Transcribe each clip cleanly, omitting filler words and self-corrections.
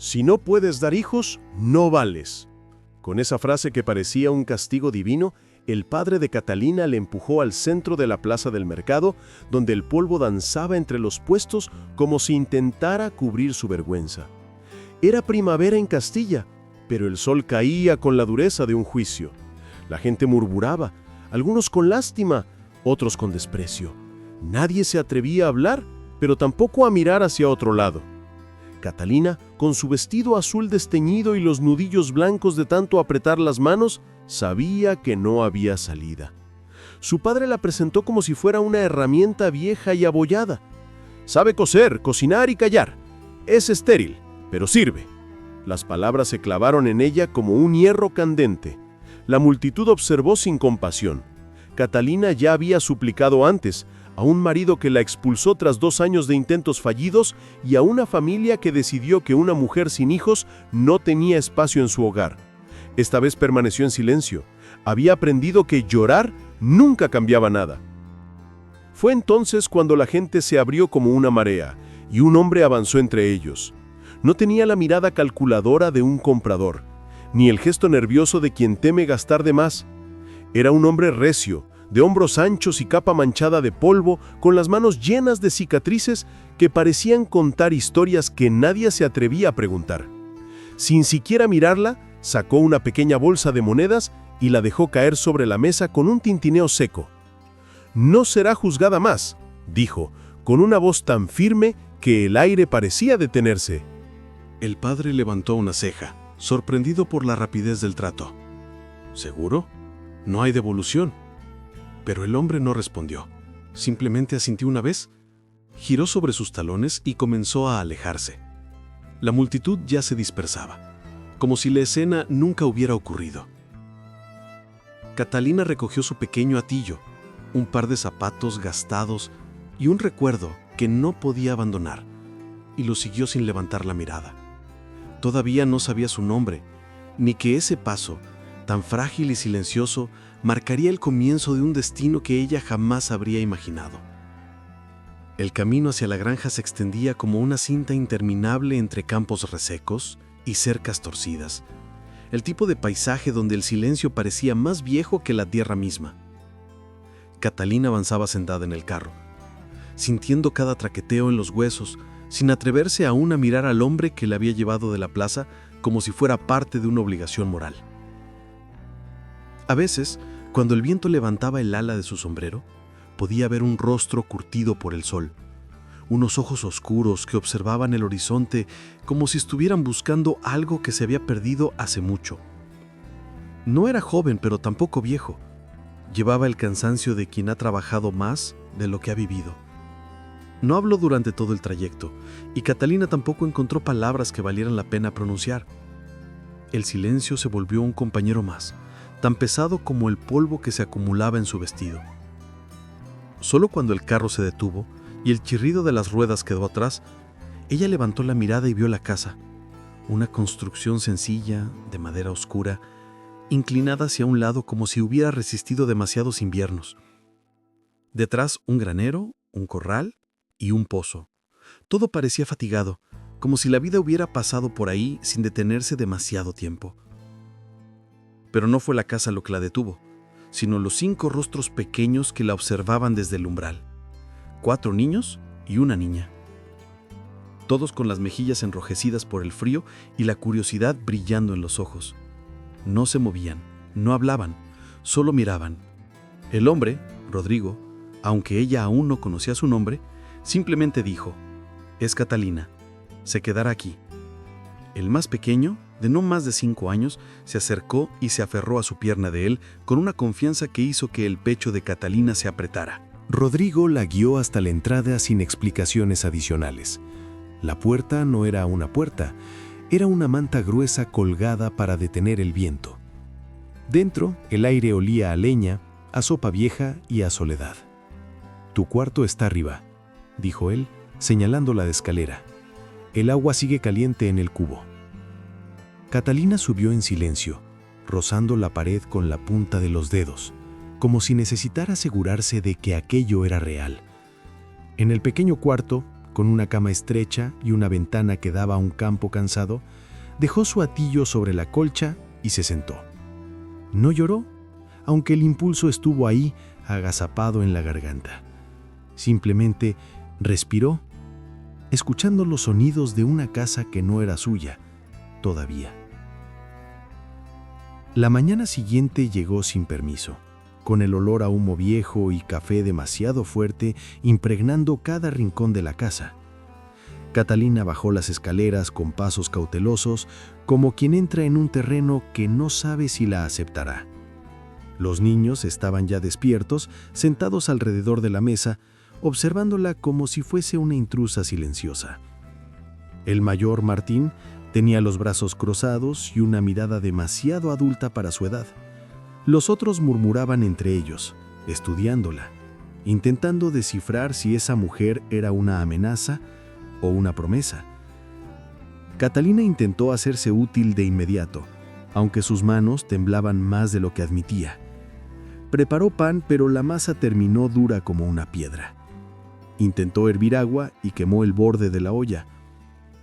Si no puedes dar hijos, no vales. Con esa frase que parecía un castigo divino, el padre de Catalina le empujó al centro de la plaza del mercado, donde el polvo danzaba entre los puestos como si intentara cubrir su vergüenza. Era primavera en Castilla, pero el sol caía con la dureza de un juicio. La gente murmuraba, algunos con lástima, otros con desprecio. Nadie se atrevía a hablar, pero tampoco a mirar hacia otro lado. Catalina, con su vestido azul desteñido y los nudillos blancos de tanto apretar las manos, sabía que no había salida. Su padre la presentó como si fuera una herramienta vieja y abollada. Sabe coser, cocinar y callar. Es estéril, pero sirve. Las palabras se clavaron en ella como un hierro candente. La multitud observó sin compasión. Catalina ya había suplicado antes a un marido que la expulsó tras 2 años de intentos fallidos y a una familia que decidió que una mujer sin hijos no tenía espacio en su hogar. Esta vez permaneció en silencio. Había aprendido que llorar nunca cambiaba nada. Fue entonces cuando la gente se abrió como una marea y un hombre avanzó entre ellos. No tenía la mirada calculadora de un comprador, ni el gesto nervioso de quien teme gastar de más. Era un hombre recio, de hombros anchos y capa manchada de polvo, con las manos llenas de cicatrices que parecían contar historias que nadie se atrevía a preguntar. Sin siquiera mirarla, sacó una pequeña bolsa de monedas y la dejó caer sobre la mesa con un tintineo seco. «No será juzgada más», dijo, con una voz tan firme que el aire parecía detenerse. El padre levantó una ceja, sorprendido por la rapidez del trato. ¿Seguro? No hay devolución. Pero el hombre no respondió. Simplemente asintió una vez, giró sobre sus talones y comenzó a alejarse. La multitud ya se dispersaba, como si la escena nunca hubiera ocurrido. Catalina recogió su pequeño atillo, un par de zapatos gastados y un recuerdo que no podía abandonar, y lo siguió sin levantar la mirada. Todavía no sabía su nombre, ni que ese paso, tan frágil y silencioso, marcaría el comienzo de un destino que ella jamás habría imaginado. El camino hacia la granja se extendía como una cinta interminable entre campos resecos y cercas torcidas, el tipo de paisaje donde el silencio parecía más viejo que la tierra misma. Catalina avanzaba sentada en el carro, sintiendo cada traqueteo en los huesos, sin atreverse aún a mirar al hombre que la había llevado de la plaza como si fuera parte de una obligación moral. A veces, cuando el viento levantaba el ala de su sombrero, podía ver un rostro curtido por el sol, unos ojos oscuros que observaban el horizonte como si estuvieran buscando algo que se había perdido hace mucho. No era joven, pero tampoco viejo. Llevaba el cansancio de quien ha trabajado más de lo que ha vivido. No habló durante todo el trayecto, y Catalina tampoco encontró palabras que valieran la pena pronunciar. El silencio se volvió un compañero más, tan pesado como el polvo que se acumulaba en su vestido. Solo cuando el carro se detuvo y el chirrido de las ruedas quedó atrás, ella levantó la mirada y vio la casa, una construcción sencilla, de madera oscura, inclinada hacia un lado como si hubiera resistido demasiados inviernos. Detrás un granero, un corral y un pozo. Todo parecía fatigado, como si la vida hubiera pasado por ahí sin detenerse demasiado tiempo. Pero no fue la casa lo que la detuvo, sino los 5 rostros pequeños que la observaban desde el umbral. 4 niños y una niña. Todos con las mejillas enrojecidas por el frío y la curiosidad brillando en los ojos. No se movían, no hablaban, solo miraban. El hombre, Rodrigo, aunque ella aún no conocía su nombre, simplemente dijo: «Es Catalina, se quedará aquí». El más pequeño, de no más de 5 años, se acercó y se aferró a su pierna de él con una confianza que hizo que el pecho de Catalina se apretara. Rodrigo la guió hasta la entrada sin explicaciones adicionales. La puerta no era una puerta, era una manta gruesa colgada para detener el viento. Dentro, el aire olía a leña, a sopa vieja y a soledad. «Tu cuarto está arriba», dijo él, señalando la escalera. «El agua sigue caliente en el cubo». Catalina subió en silencio, rozando la pared con la punta de los dedos, como si necesitara asegurarse de que aquello era real. En el pequeño cuarto, con una cama estrecha y una ventana que daba a un campo cansado, dejó su hatillo sobre la colcha y se sentó. No lloró, aunque el impulso estuvo ahí, agazapado en la garganta. Simplemente respiró, escuchando los sonidos de una casa que no era suya, todavía. La mañana siguiente llegó sin permiso, con el olor a humo viejo y café demasiado fuerte impregnando cada rincón de la casa. Catalina bajó las escaleras con pasos cautelosos, como quien entra en un terreno que no sabe si la aceptará. Los niños estaban ya despiertos, sentados alrededor de la mesa, observándola como si fuese una intrusa silenciosa. El mayor, Martín, tenía los brazos cruzados y una mirada demasiado adulta para su edad. Los otros murmuraban entre ellos, estudiándola, intentando descifrar si esa mujer era una amenaza o una promesa. Catalina intentó hacerse útil de inmediato, aunque sus manos temblaban más de lo que admitía. Preparó pan, pero la masa terminó dura como una piedra. Intentó hervir agua y quemó el borde de la olla.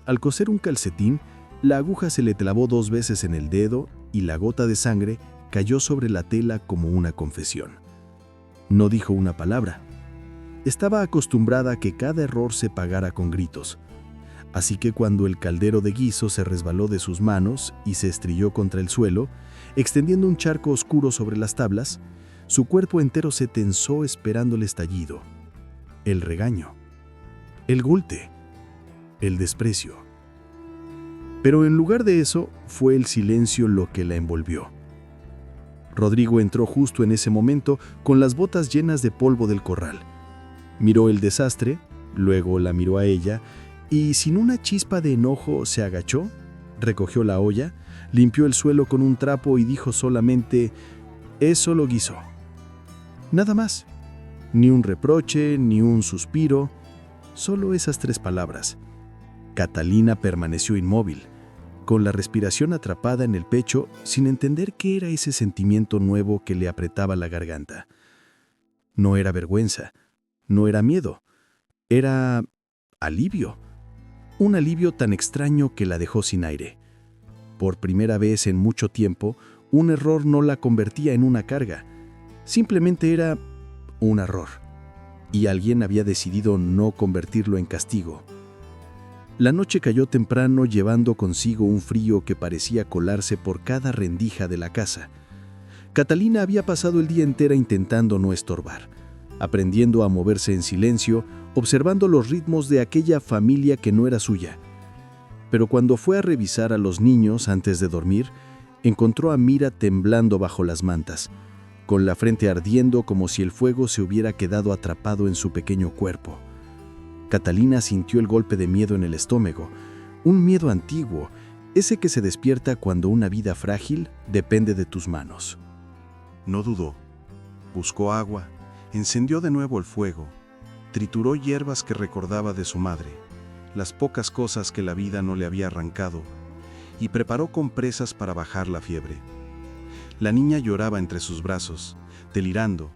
Al coser un calcetín, la aguja se le clavó 2 veces en el dedo y la gota de sangre cayó sobre la tela como una confesión. No dijo una palabra. Estaba acostumbrada a que cada error se pagara con gritos. Así que cuando el caldero de guiso se resbaló de sus manos y se estrelló contra el suelo, extendiendo un charco oscuro sobre las tablas, su cuerpo entero se tensó esperando el estallido, el regaño, el golpe, el desprecio. Pero en lugar de eso, fue el silencio lo que la envolvió. Rodrigo entró justo en ese momento con las botas llenas de polvo del corral. Miró el desastre, luego la miró a ella y sin una chispa de enojo se agachó, recogió la olla, limpió el suelo con un trapo y dijo solamente: «Eso lo guisó». Nada más. Ni un reproche, ni un suspiro, solo esas 3 palabras. Catalina permaneció inmóvil, con la respiración atrapada en el pecho, sin entender qué era ese sentimiento nuevo que le apretaba la garganta. No era vergüenza, no era miedo, era alivio. Un alivio tan extraño que la dejó sin aire. Por primera vez en mucho tiempo, un error no la convertía en una carga. Simplemente era un error, y alguien había decidido no convertirlo en castigo. La noche cayó temprano, llevando consigo un frío que parecía colarse por cada rendija de la casa. Catalina había pasado el día entero intentando no estorbar, aprendiendo a moverse en silencio, observando los ritmos de aquella familia que no era suya. Pero cuando fue a revisar a los niños antes de dormir, encontró a Mira temblando bajo las mantas, con la frente ardiendo como si el fuego se hubiera quedado atrapado en su pequeño cuerpo. Catalina sintió el golpe de miedo en el estómago, un miedo antiguo, ese que se despierta cuando una vida frágil depende de tus manos. No dudó. Buscó agua, encendió de nuevo el fuego, trituró hierbas que recordaba de su madre, las pocas cosas que la vida no le había arrancado, y preparó compresas para bajar la fiebre. La niña lloraba entre sus brazos, delirando,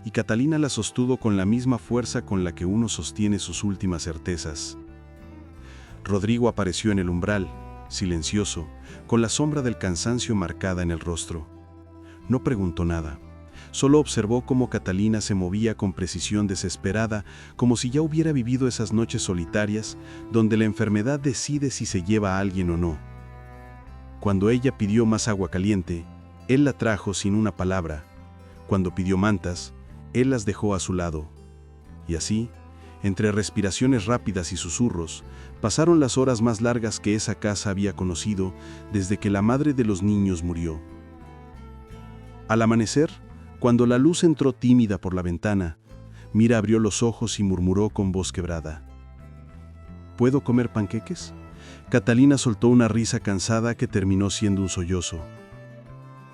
y Catalina la sostuvo con la misma fuerza con la que uno sostiene sus últimas certezas. Rodrigo apareció en el umbral, silencioso, con la sombra del cansancio marcada en el rostro. No preguntó nada, solo observó cómo Catalina se movía con precisión desesperada, como si ya hubiera vivido esas noches solitarias donde la enfermedad decide si se lleva a alguien o no. Cuando ella pidió más agua caliente, él la trajo sin una palabra. Cuando pidió mantas, él las dejó a su lado. Y así, entre respiraciones rápidas y susurros, pasaron las horas más largas que esa casa había conocido desde que la madre de los niños murió. Al amanecer, cuando la luz entró tímida por la ventana, Mira abrió los ojos y murmuró con voz quebrada: ¿Puedo comer panqueques? Catalina soltó una risa cansada que terminó siendo un sollozo.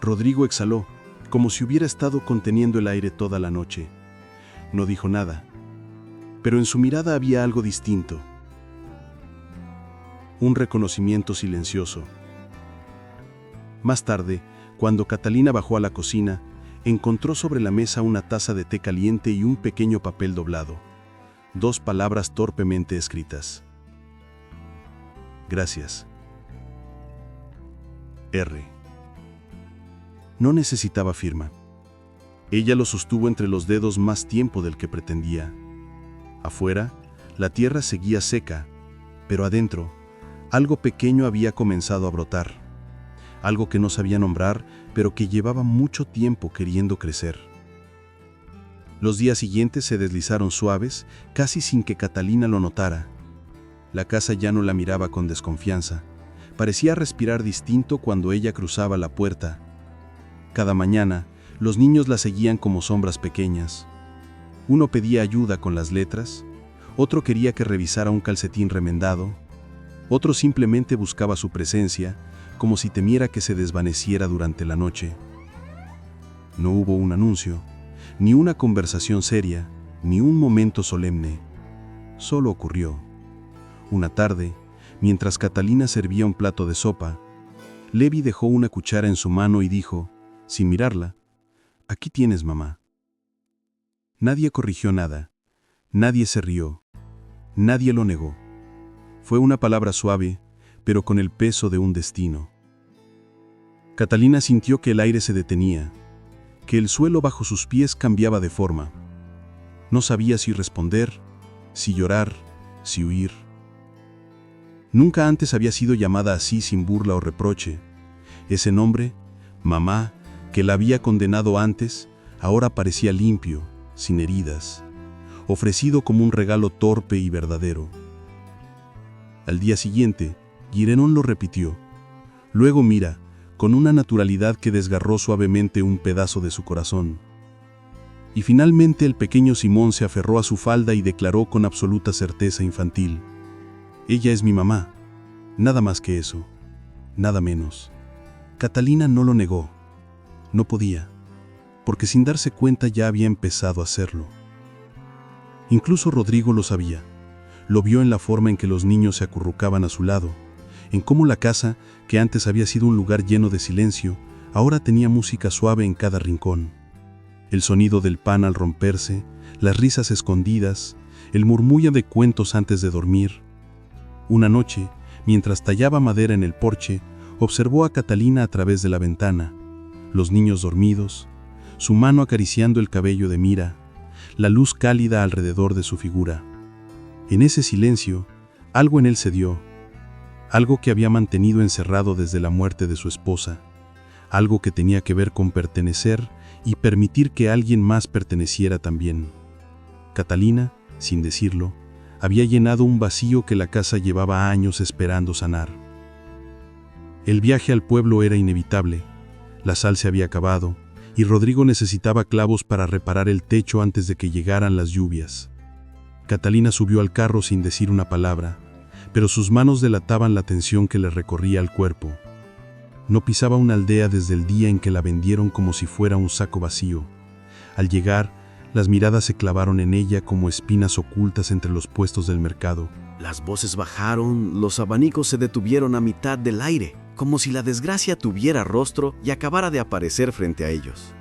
Rodrigo exhaló, como si hubiera estado conteniendo el aire toda la noche. No dijo nada, pero en su mirada había algo distinto. Un reconocimiento silencioso. Más tarde, cuando Catalina bajó a la cocina, encontró sobre la mesa una taza de té caliente y un pequeño papel doblado. 2 palabras torpemente escritas. Gracias. R. No necesitaba firma. Ella lo sostuvo entre los dedos más tiempo del que pretendía. Afuera, la tierra seguía seca, pero adentro, algo pequeño había comenzado a brotar. Algo que no sabía nombrar, pero que llevaba mucho tiempo queriendo crecer. Los días siguientes se deslizaron suaves, casi sin que Catalina lo notara. La casa ya no la miraba con desconfianza. Parecía respirar distinto cuando ella cruzaba la puerta. Cada mañana, los niños la seguían como sombras pequeñas. Uno pedía ayuda con las letras, otro quería que revisara un calcetín remendado, otro simplemente buscaba su presencia, como si temiera que se desvaneciera durante la noche. No hubo un anuncio, ni una conversación seria, ni un momento solemne. Solo ocurrió. Una tarde, mientras Catalina servía un plato de sopa, Levi dejó una cuchara en su mano y dijo, sin mirarla, «Aquí tienes, mamá». Nadie corrigió nada, nadie se rió, nadie lo negó. Fue una palabra suave, pero con el peso de un destino. Catalina sintió que el aire se detenía, que el suelo bajo sus pies cambiaba de forma. No sabía si responder, si llorar, si huir. Nunca antes había sido llamada así sin burla o reproche. Ese nombre, mamá, que la había condenado antes, ahora parecía limpio, sin heridas, ofrecido como un regalo torpe y verdadero. Al día siguiente, Guirenón lo repitió. Luego Mira, con una naturalidad que desgarró suavemente un pedazo de su corazón. Y finalmente el pequeño Simón se aferró a su falda y declaró con absoluta certeza infantil: «Ella es mi mamá, nada más que eso, nada menos». Catalina no lo negó. No podía, porque sin darse cuenta ya había empezado a hacerlo. Incluso Rodrigo lo sabía. Lo vio en la forma en que los niños se acurrucaban a su lado, en cómo la casa, que antes había sido un lugar lleno de silencio, ahora tenía música suave en cada rincón. El sonido del pan al romperse, las risas escondidas, el murmullo de cuentos antes de dormir. Una noche, mientras tallaba madera en el porche, observó a Catalina a través de la ventana, los niños dormidos, su mano acariciando el cabello de Mira, la luz cálida alrededor de su figura. En ese silencio, algo en él cedió, algo que había mantenido encerrado desde la muerte de su esposa, algo que tenía que ver con pertenecer y permitir que alguien más perteneciera también. Catalina, sin decirlo, había llenado un vacío que la casa llevaba años esperando sanar. El viaje al pueblo era inevitable, la sal se había acabado, y Rodrigo necesitaba clavos para reparar el techo antes de que llegaran las lluvias. Catalina subió al carro sin decir una palabra, pero sus manos delataban la tensión que le recorría el cuerpo. No pisaba una aldea desde el día en que la vendieron como si fuera un saco vacío. Al llegar, las miradas se clavaron en ella como espinas ocultas entre los puestos del mercado. Las voces bajaron, los abanicos se detuvieron a mitad del aire, como si la desgracia tuviera rostro y acabara de aparecer frente a ellos.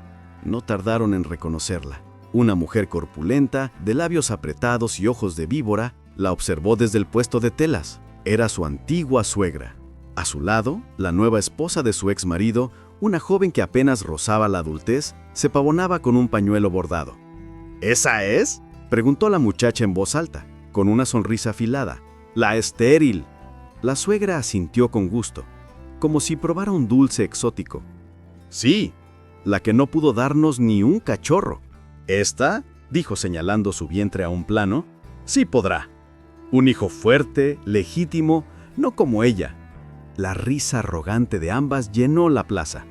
No tardaron en reconocerla. Una mujer corpulenta, de labios apretados y ojos de víbora, la observó desde el puesto de telas. Era su antigua suegra. A su lado, la nueva esposa de su ex marido, una joven que apenas rozaba la adultez, se pavonaba con un pañuelo bordado. ¿Esa es?, preguntó la muchacha en voz alta, con una sonrisa afilada. «La estéril». La suegra asintió con gusto, como si probara un dulce exótico. «Sí, la que no pudo darnos ni un cachorro». «¿Esta?», dijo señalando su vientre a un plano, «sí podrá. Un hijo fuerte, legítimo, no como ella». La risa arrogante de ambas llenó la plaza.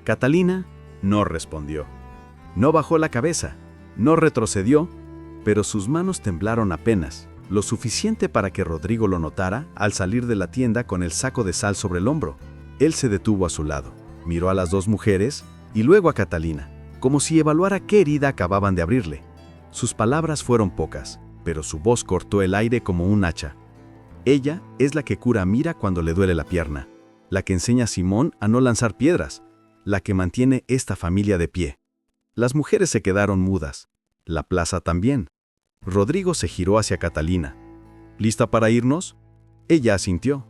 Catalina no respondió. No bajó la cabeza, no retrocedió, pero sus manos temblaron apenas, lo suficiente para que Rodrigo lo notara al salir de la tienda con el saco de sal sobre el hombro. Él se detuvo a su lado, miró a las dos mujeres y luego a Catalina, como si evaluara qué herida acababan de abrirle. Sus palabras fueron pocas, pero su voz cortó el aire como un hacha. Ella es la que cura a Mira cuando le duele la pierna, la que enseña a Simón a no lanzar piedras, la que mantiene esta familia de pie. Las mujeres se quedaron mudas, la plaza también. Rodrigo se giró hacia Catalina. ¿Lista para irnos? Ella asintió,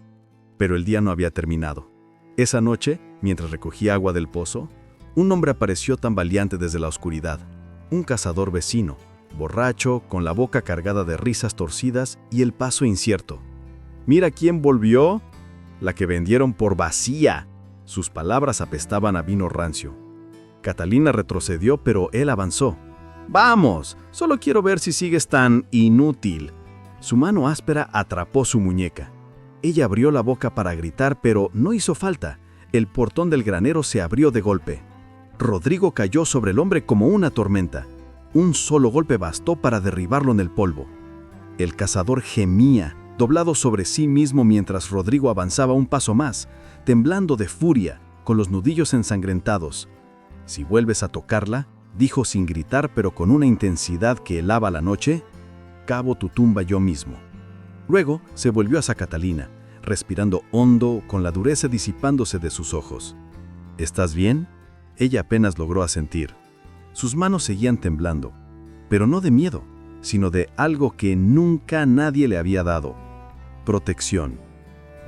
pero el día no había terminado. Esa noche, mientras recogía agua del pozo, un hombre apareció tambaleante desde la oscuridad. Un cazador vecino, borracho, con la boca cargada de risas torcidas y el paso incierto. «¿Mira quién volvió? La que vendieron por vacía». Sus palabras apestaban a vino rancio. Catalina retrocedió, pero él avanzó. «Vamos, solo quiero ver si sigues tan inútil». Su mano áspera atrapó su muñeca. Ella abrió la boca para gritar, pero no hizo falta. El portón del granero se abrió de golpe. Rodrigo cayó sobre el hombre como una tormenta. Un solo golpe bastó para derribarlo en el polvo. El cazador gemía, doblado sobre sí mismo mientras Rodrigo avanzaba un paso más, temblando de furia, con los nudillos ensangrentados. «Si vuelves a tocarla», dijo sin gritar pero con una intensidad que helaba la noche, «cavo tu tumba yo mismo». Luego se volvió hacia Catalina, respirando hondo, con la dureza disipándose de sus ojos. «¿Estás bien?». Ella apenas logró asentir. Sus manos seguían temblando, pero no de miedo, sino de algo que nunca nadie le había dado: protección.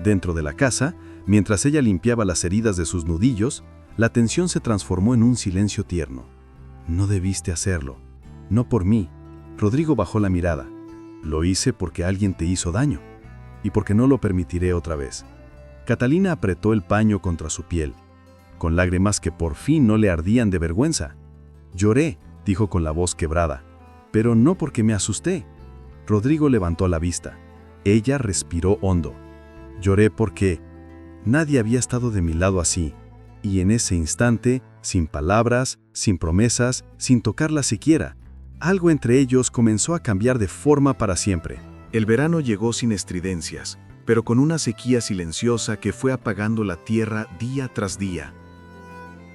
Dentro de la casa, mientras ella limpiaba las heridas de sus nudillos, la tensión se transformó en un silencio tierno. «No debiste hacerlo. No por mí». Rodrigo bajó la mirada. «Lo hice porque alguien te hizo daño, y porque no lo permitiré otra vez». Catalina apretó el paño contra su piel, con lágrimas que por fin no le ardían de vergüenza. «Lloré», dijo con la voz quebrada, «pero no porque me asusté». Rodrigo levantó la vista. Ella respiró hondo. «Lloré porque nadie había estado de mi lado así». Y en ese instante, sin palabras, sin promesas, sin tocarla siquiera, algo entre ellos comenzó a cambiar de forma para siempre. El verano llegó sin estridencias, pero con una sequía silenciosa que fue apagando la tierra día tras día.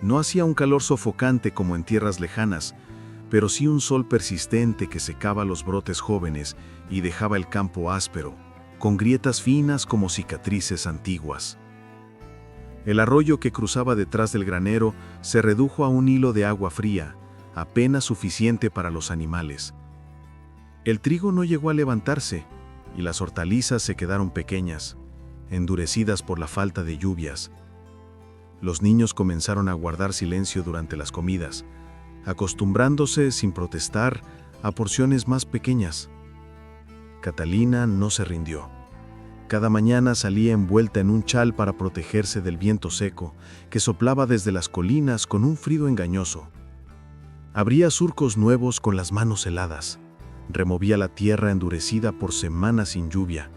No hacía un calor sofocante como en tierras lejanas, pero sí un sol persistente que secaba los brotes jóvenes y dejaba el campo áspero, con grietas finas como cicatrices antiguas. El arroyo que cruzaba detrás del granero se redujo a un hilo de agua fría, apenas suficiente para los animales. El trigo no llegó a levantarse, y las hortalizas se quedaron pequeñas, endurecidas por la falta de lluvias. Los niños comenzaron a guardar silencio durante las comidas, acostumbrándose sin protestar a porciones más pequeñas. Catalina no se rindió. Cada mañana salía envuelta en un chal para protegerse del viento seco que soplaba desde las colinas con un frío engañoso. Abría surcos nuevos con las manos heladas, removía la tierra endurecida por semanas sin lluvia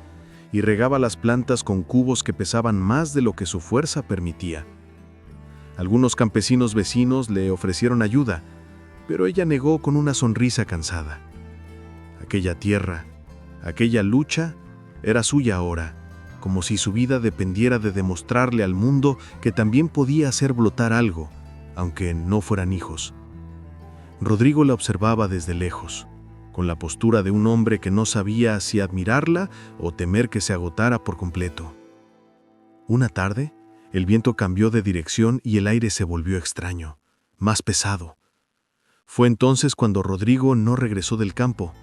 y regaba las plantas con cubos que pesaban más de lo que su fuerza permitía. Algunos campesinos vecinos le ofrecieron ayuda, pero ella negó con una sonrisa cansada. Aquella tierra, aquella lucha, era suya ahora, como si su vida dependiera de demostrarle al mundo que también podía hacer brotar algo, aunque no fueran hijos. Rodrigo la observaba desde lejos, con la postura de un hombre que no sabía si admirarla o temer que se agotara por completo. Una tarde, el viento cambió de dirección y el aire se volvió extraño, más pesado. Fue entonces cuando Rodrigo no regresó del campo.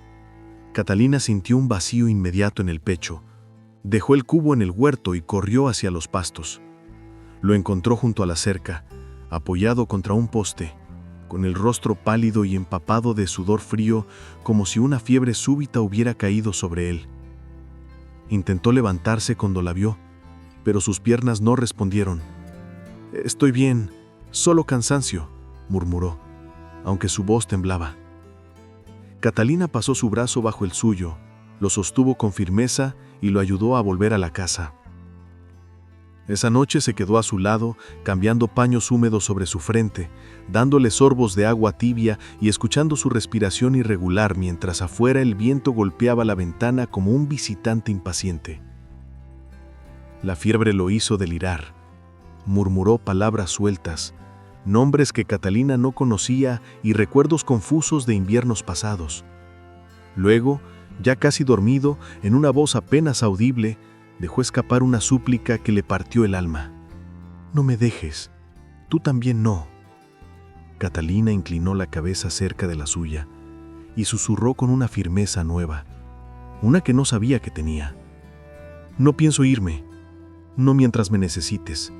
Catalina sintió un vacío inmediato en el pecho. Dejó el cubo en el huerto y corrió hacia los pastos. Lo encontró junto a la cerca, apoyado contra un poste, con el rostro pálido y empapado de sudor frío, como si una fiebre súbita hubiera caído sobre él. Intentó levantarse cuando la vio, pero sus piernas no respondieron. «Estoy bien, solo cansancio», murmuró, aunque su voz temblaba. Catalina pasó su brazo bajo el suyo, lo sostuvo con firmeza y lo ayudó a volver a la casa. Esa noche se quedó a su lado, cambiando paños húmedos sobre su frente, dándole sorbos de agua tibia y escuchando su respiración irregular mientras afuera el viento golpeaba la ventana como un visitante impaciente. La fiebre lo hizo delirar. Murmuró palabras sueltas, nombres que Catalina no conocía y recuerdos confusos de inviernos pasados. Luego, ya casi dormido, en una voz apenas audible, dejó escapar una súplica que le partió el alma. «No me dejes, tú también no». Catalina inclinó la cabeza cerca de la suya, y susurró con una firmeza nueva, una que no sabía que tenía. No pienso irme, no mientras me necesites.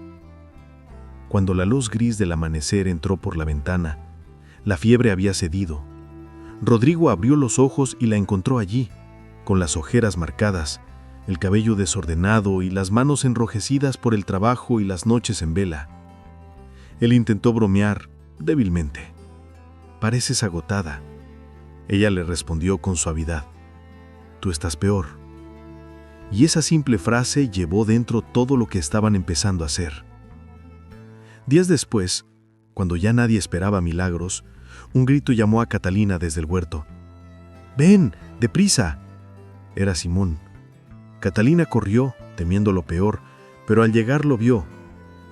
Cuando la luz gris del amanecer entró por la ventana, la fiebre había cedido. Rodrigo abrió los ojos y la encontró allí, con las ojeras marcadas, el cabello desordenado y las manos enrojecidas por el trabajo y las noches en vela. Él intentó bromear débilmente. «Pareces agotada». Ella le respondió con suavidad: «Tú estás peor». Y esa simple frase llevó dentro todo lo que estaban empezando a hacer. Días después, cuando ya nadie esperaba milagros, un grito llamó a Catalina desde el huerto. «¡Ven, deprisa!». Era Simón. Catalina corrió, temiendo lo peor, pero al llegar lo vio.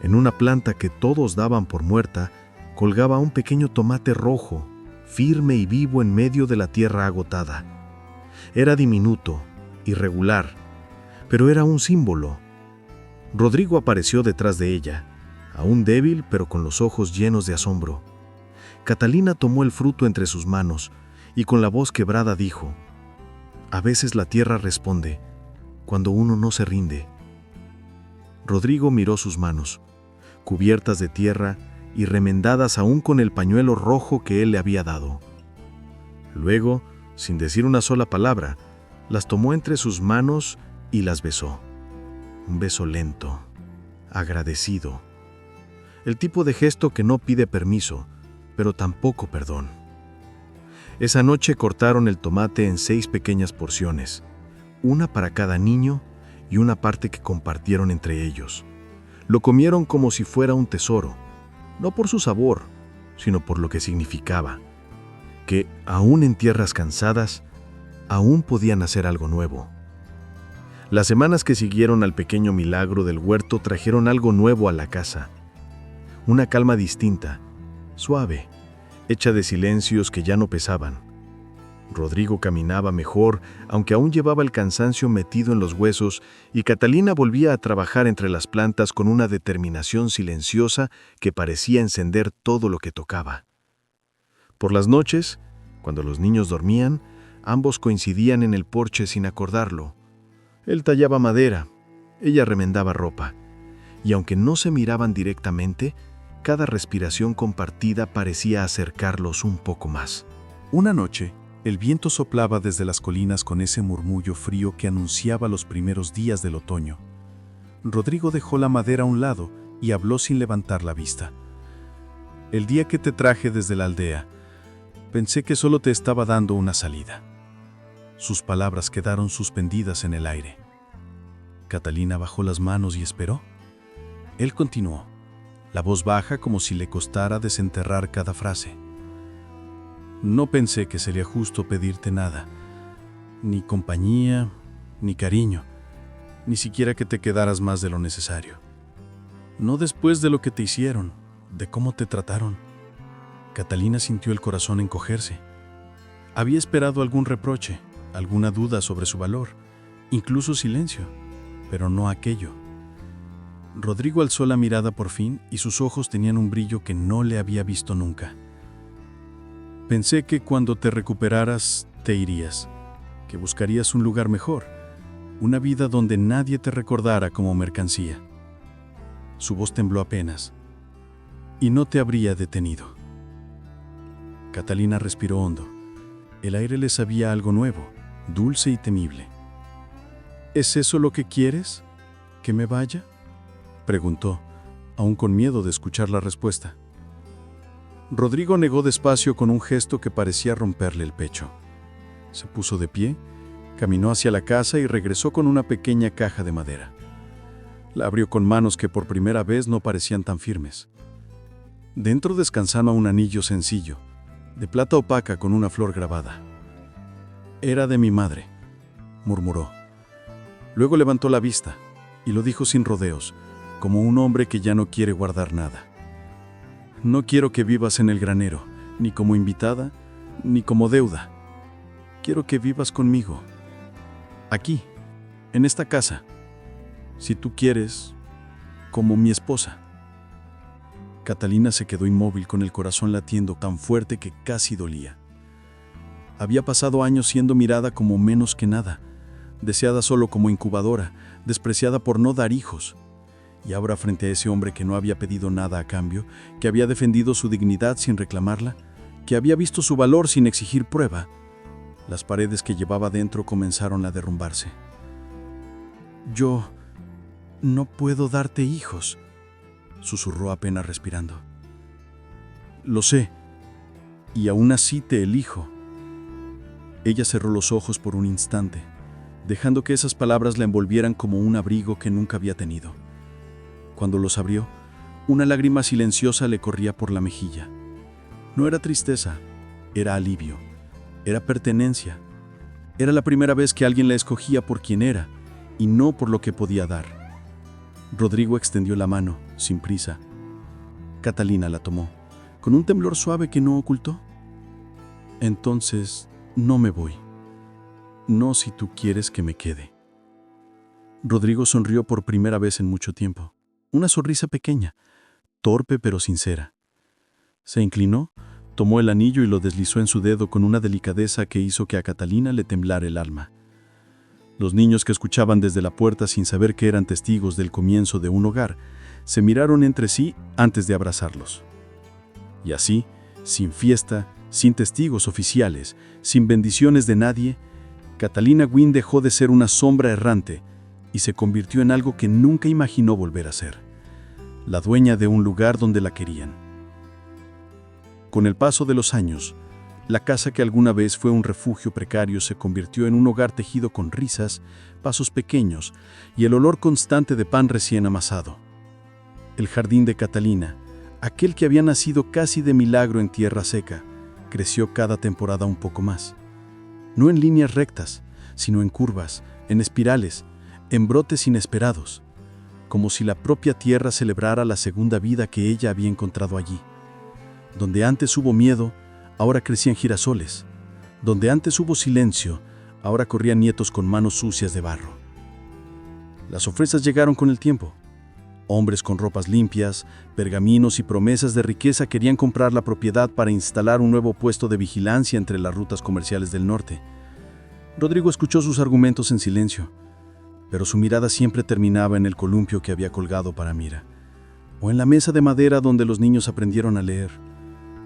En una planta que todos daban por muerta, colgaba un pequeño tomate rojo, firme y vivo en medio de la tierra agotada. Era diminuto, irregular, pero era un símbolo. Rodrigo apareció detrás de ella, aún débil pero con los ojos llenos de asombro. Catalina tomó el fruto entre sus manos y con la voz quebrada dijo: «A veces la tierra responde, cuando uno no se rinde». Rodrigo miró sus manos, cubiertas de tierra y remendadas aún con el pañuelo rojo que él le había dado. Luego, sin decir una sola palabra, las tomó entre sus manos y las besó. Un beso lento, agradecido. El tipo de gesto que no pide permiso, pero tampoco perdón. Esa noche cortaron el tomate en 6 pequeñas porciones, una para cada niño y una parte que compartieron entre ellos. Lo comieron como si fuera un tesoro, no por su sabor, sino por lo que significaba, que, aún en tierras cansadas, aún podían hacer algo nuevo. Las semanas que siguieron al pequeño milagro del huerto trajeron algo nuevo a la casa. Una calma distinta, suave, hecha de silencios que ya no pesaban. Rodrigo caminaba mejor, aunque aún llevaba el cansancio metido en los huesos, y Catalina volvía a trabajar entre las plantas con una determinación silenciosa que parecía encender todo lo que tocaba. Por las noches, cuando los niños dormían, ambos coincidían en el porche sin acordarlo. Él tallaba madera, ella remendaba ropa, y aunque no se miraban directamente, cada respiración compartida parecía acercarlos un poco más. Una noche, el viento soplaba desde las colinas con ese murmullo frío que anunciaba los primeros días del otoño. Rodrigo dejó la madera a un lado y habló sin levantar la vista. «El día que te traje desde la aldea, pensé que solo te estaba dando una salida». Sus palabras quedaron suspendidas en el aire. Catalina bajó las manos y esperó. Él continuó, la voz baja como si le costara desenterrar cada frase. «No pensé que sería justo pedirte nada, ni compañía, ni cariño, ni siquiera que te quedaras más de lo necesario. No después de lo que te hicieron, de cómo te trataron». Catalina sintió el corazón encogerse. Había esperado algún reproche, alguna duda sobre su valor, incluso silencio, pero no aquello. Rodrigo alzó la mirada por fin y sus ojos tenían un brillo que no le había visto nunca. «Pensé que cuando te recuperaras te irías, que buscarías un lugar mejor, una vida donde nadie te recordara como mercancía». Su voz tembló apenas. «Y no te habría detenido». Catalina respiró hondo. El aire le sabía algo nuevo, dulce y temible. «¿Es eso lo que quieres? ¿Que me vaya?», preguntó, aún con miedo de escuchar la respuesta. Rodrigo negó despacio con un gesto que parecía romperle el pecho. Se puso de pie, caminó hacia la casa y regresó con una pequeña caja de madera. La abrió con manos que por primera vez no parecían tan firmes. Dentro descansaba un anillo sencillo, de plata opaca con una flor grabada. «Era de mi madre», murmuró. Luego levantó la vista y lo dijo sin rodeos, como un hombre que ya no quiere guardar nada. «No quiero que vivas en el granero, ni como invitada, ni como deuda. Quiero que vivas conmigo, aquí, en esta casa, si tú quieres, como mi esposa». Catalina se quedó inmóvil con el corazón latiendo tan fuerte que casi dolía. Había pasado años siendo mirada como menos que nada, deseada solo como incubadora, despreciada por no dar hijos. Y ahora, frente a ese hombre que no había pedido nada a cambio, que había defendido su dignidad sin reclamarla, que había visto su valor sin exigir prueba, las paredes que llevaba dentro comenzaron a derrumbarse. «Yo no puedo darte hijos», susurró apenas respirando. «Lo sé, y aún así te elijo». Ella cerró los ojos por un instante, dejando que esas palabras la envolvieran como un abrigo que nunca había tenido. Cuando los abrió, una lágrima silenciosa le corría por la mejilla. No era tristeza, era alivio, era pertenencia. Era la primera vez que alguien la escogía por quien era y no por lo que podía dar. Rodrigo extendió la mano, sin prisa. Catalina la tomó, con un temblor suave que no ocultó. «Entonces, no me voy. No si tú quieres que me quede». Rodrigo sonrió por primera vez en mucho tiempo. Una sonrisa pequeña, torpe pero sincera. Se inclinó, tomó el anillo y lo deslizó en su dedo con una delicadeza que hizo que a Catalina le temblara el alma. Los niños que escuchaban desde la puerta sin saber que eran testigos del comienzo de un hogar, se miraron entre sí antes de abrazarlos. Y así, sin fiesta, sin testigos oficiales, sin bendiciones de nadie, Catalina Wynn dejó de ser una sombra errante y se convirtió en algo que nunca imaginó volver a ser, la dueña de un lugar donde la querían. Con el paso de los años, la casa que alguna vez fue un refugio precario se convirtió en un hogar tejido con risas, pasos pequeños y el olor constante de pan recién amasado. El jardín de Catalina, aquel que había nacido casi de milagro en tierra seca, creció cada temporada un poco más. No en líneas rectas, sino en curvas, en espirales, en brotes inesperados, como si la propia tierra celebrara la segunda vida que ella había encontrado allí. Donde antes hubo miedo, ahora crecían girasoles. Donde antes hubo silencio, ahora corrían nietos con manos sucias de barro. Las ofrendas llegaron con el tiempo. Hombres con ropas limpias, pergaminos y promesas de riqueza querían comprar la propiedad para instalar un nuevo puesto de vigilancia entre las rutas comerciales del norte. Rodrigo escuchó sus argumentos en silencio, pero su mirada siempre terminaba en el columpio que había colgado para Mira, o en la mesa de madera donde los niños aprendieron a leer,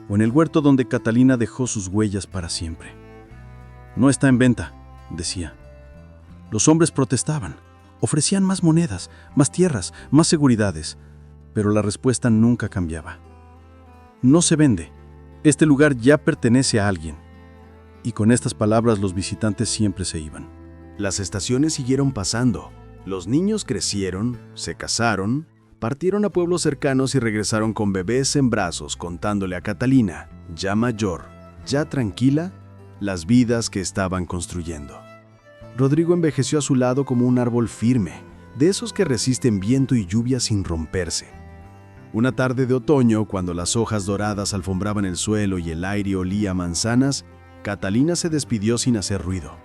o en el huerto donde Catalina dejó sus huellas para siempre. «No está en venta», decía. Los hombres protestaban. Ofrecían más monedas, más tierras, más seguridades, pero la respuesta nunca cambiaba. «No se vende. Este lugar ya pertenece a alguien». Y con estas palabras los visitantes siempre se iban. Las estaciones siguieron pasando. Los niños crecieron, se casaron, partieron a pueblos cercanos y regresaron con bebés en brazos contándole a Catalina, ya mayor, ya tranquila, las vidas que estaban construyendo. Rodrigo envejeció a su lado como un árbol firme, de esos que resisten viento y lluvia sin romperse. Una tarde de otoño, cuando las hojas doradas alfombraban el suelo y el aire olía a manzanas, Catalina se despidió sin hacer ruido.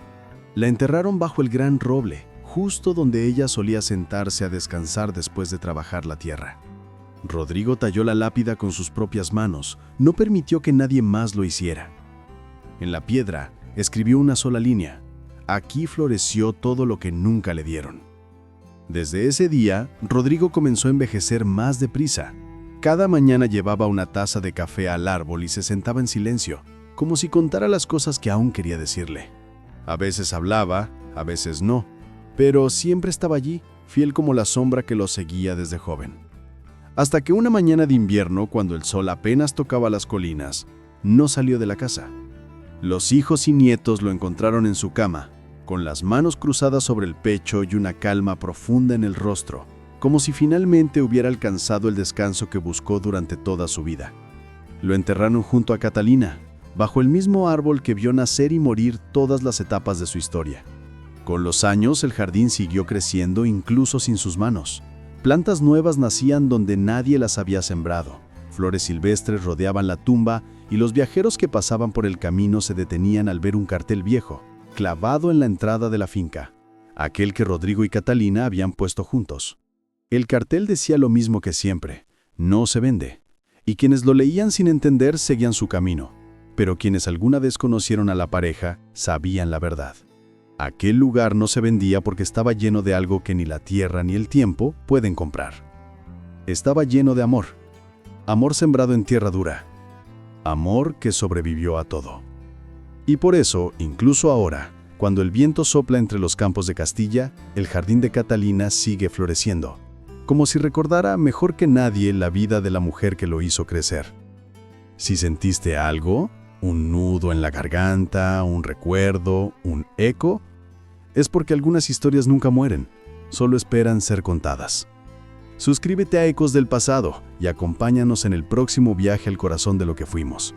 La enterraron bajo el gran roble, justo donde ella solía sentarse a descansar después de trabajar la tierra. Rodrigo talló la lápida con sus propias manos, no permitió que nadie más lo hiciera. En la piedra escribió una sola línea: «Aquí floreció todo lo que nunca le dieron». Desde ese día, Rodrigo comenzó a envejecer más deprisa. Cada mañana llevaba una taza de café al árbol y se sentaba en silencio, como si contara las cosas que aún quería decirle. A veces hablaba, a veces no, pero siempre estaba allí, fiel como la sombra que lo seguía desde joven. Hasta que una mañana de invierno, cuando el sol apenas tocaba las colinas, no salió de la casa. Los hijos y nietos lo encontraron en su cama, con las manos cruzadas sobre el pecho y una calma profunda en el rostro, como si finalmente hubiera alcanzado el descanso que buscó durante toda su vida. Lo enterraron junto a Catalina, bajo el mismo árbol que vio nacer y morir todas las etapas de su historia. Con los años, el jardín siguió creciendo incluso sin sus manos. Plantas nuevas nacían donde nadie las había sembrado. Flores silvestres rodeaban la tumba y los viajeros que pasaban por el camino se detenían al ver un cartel viejo, clavado en la entrada de la finca, aquel que Rodrigo y Catalina habían puesto juntos. El cartel decía lo mismo que siempre: «No se vende», y quienes lo leían sin entender seguían su camino. pero quienes alguna vez conocieron a la pareja sabían la verdad. Aquel lugar no se vendía porque estaba lleno de algo que ni la tierra ni el tiempo pueden comprar. Estaba lleno de amor. Amor sembrado en tierra dura. Amor que sobrevivió a todo. Y por eso, incluso ahora, cuando el viento sopla entre los campos de Castilla, el jardín de Catalina sigue floreciendo, como si recordara mejor que nadie la vida de la mujer que lo hizo crecer. Si sentiste algo, un nudo en la garganta, un recuerdo, un eco, es porque algunas historias nunca mueren, solo esperan ser contadas. Suscríbete a Ecos del Pasado y acompáñanos en el próximo viaje al corazón de lo que fuimos.